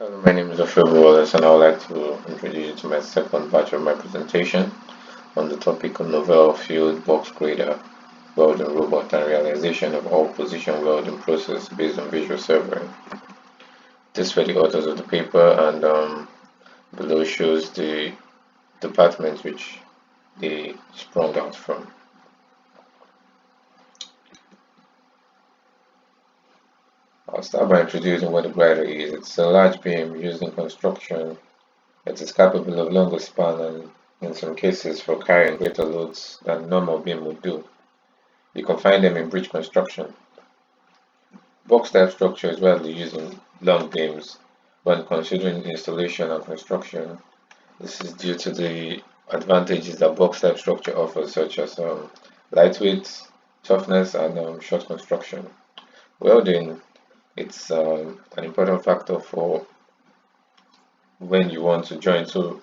Hello, my name is OfoegbuNnamdiWallace and I would like to introduce you to my second batch of my presentation on the topic of novel field box grader, welding robot and realization of all position welding process based on visual surveying. This were the authors of the paper and below shows the department which they sprung out from. I'll start by introducing what a grider is. It's a large beam used in construction. It is capable of longer span and, in some cases, for carrying greater loads than a normal beam would do. You can find them in bridge construction. Box-type structure is widely used in long beams when considering installation and construction. This is due to the advantages that box-type structure offers, such as lightweight, toughness, and short construction. Welding, it's an important factor for when you want to join two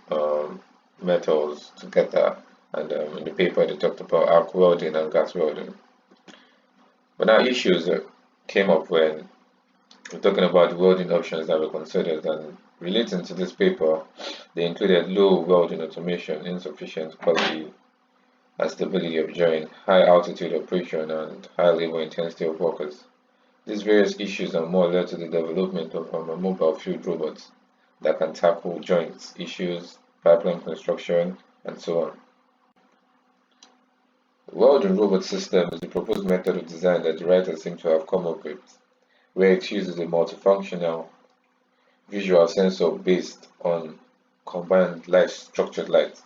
metals together, and in the paper they talked about arc welding and gas welding. But now issues came up when we're talking about the welding options that were considered, and relating to this paper, they included low welding automation, insufficient quality and stability of joint, high altitude operation, and high labor intensity of workers. These various issues and more led to the development of a mobile field robots that can tackle joints issues, pipeline construction, and so on. The welding robot system is the proposed method of design that the writers seem to have come up with, where it uses a multifunctional visual sensor based on combined light structured light.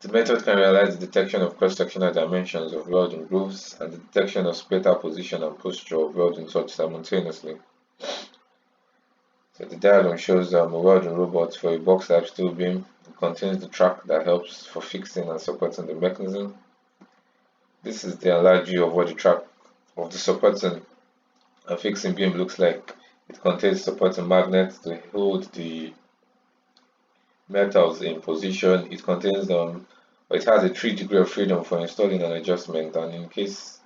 The method can realize the detection of cross-sectional dimensions of welding grooves and the detection of spatter position and posture of welding touch simultaneously. So the diagram shows a welding robot for a box-type steel beam. It contains the track that helps for fixing and supporting the mechanism. This is the enlarged view of what the track of the supporting and fixing beam looks like. It contains supporting magnets to hold the metals in position. It contains it has a 3 degree of freedom for installing an adjustment, and in case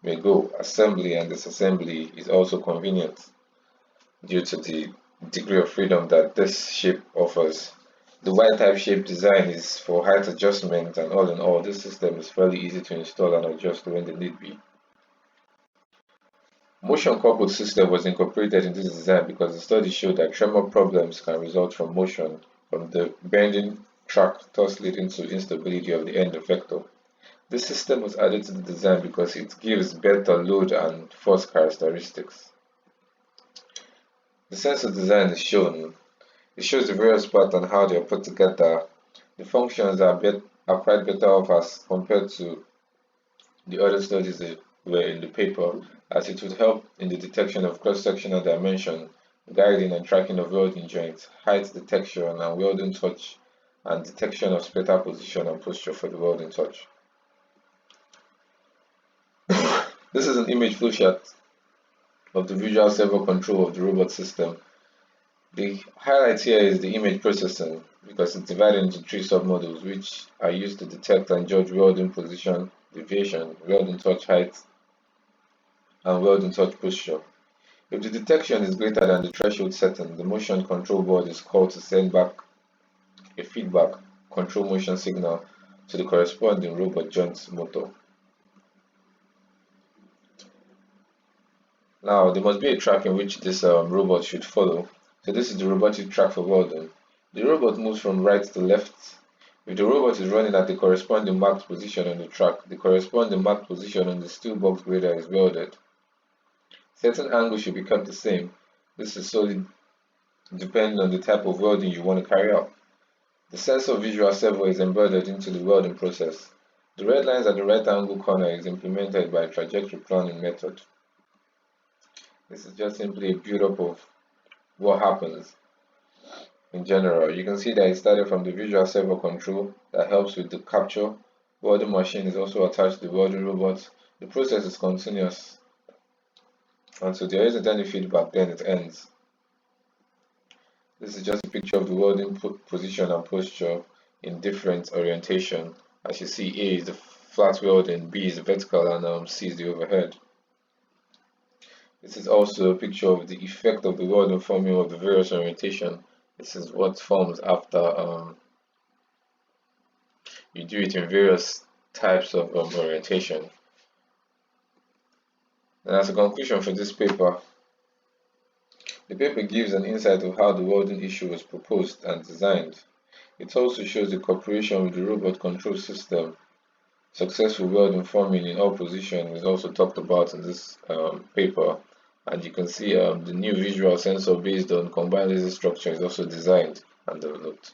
may go, assembly and disassembly is also convenient due to the degree of freedom that this shape offers. The Y-type shape design is for height adjustment, and all in all, this system is fairly easy to install and adjust when the need be. Motion coupled system was incorporated in this design because the study showed that tremor problems can result from motion from the bending track, thus leading to instability of the end effector. This system was added to the design because it gives better load and force characteristics. The sensor design is shown. It shows the various parts and how they are put together. The functions are quite better off as compared to the other studies that were in the paper, as it would help in the detection of cross-sectional dimension, guiding and tracking of welding joints, height detection and welding touch, and detection of spatter position and posture for the welding touch. This is an image flowchart of the visual servo control of the robot system. The highlight here is the image processing because it's divided into 3 submodules which are used to detect and judge welding position, deviation, welding touch height, and welding touch posture. If the detection is greater than the threshold setting, the motion control board is called to send back a feedback control motion signal to the corresponding robot joint motor. Now, there must be a track in which this robot should follow. So this is the robotic track for welding. The robot moves from right to left. If the robot is running at the corresponding marked position on the track, the corresponding marked position on the steel box grader is welded. Certain angles should be kept the same. This is solely depending on the type of welding you want to carry out. The sensor visual servo is embedded into the welding process. The red lines at the right angle corner is implemented by a trajectory planning method. This is just simply a build-up of what happens in general. You can see that it started from the visual servo control that helps with the capture. Welding machine is also attached to the welding robot. The process is continuous until there isn't any feedback, then it ends. This is just a picture of the welding position and posture in different orientation. As you see, A is the flat welding, B is the vertical, and C is the overhead. This is also a picture of the effect of the welding forming of the various orientation. This is what forms after you do it in various types of orientation. And as a conclusion for this paper, the paper gives an insight of how the welding issue was proposed and designed. It also shows the cooperation with the robot control system. Successful welding forming in all positions is also talked about in this paper, and you can see the new visual sensor based on combined laser structure is also designed and developed.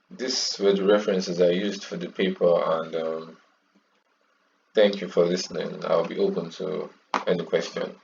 These were the references I used for the paper, and thank you for listening. I'll be open to any question.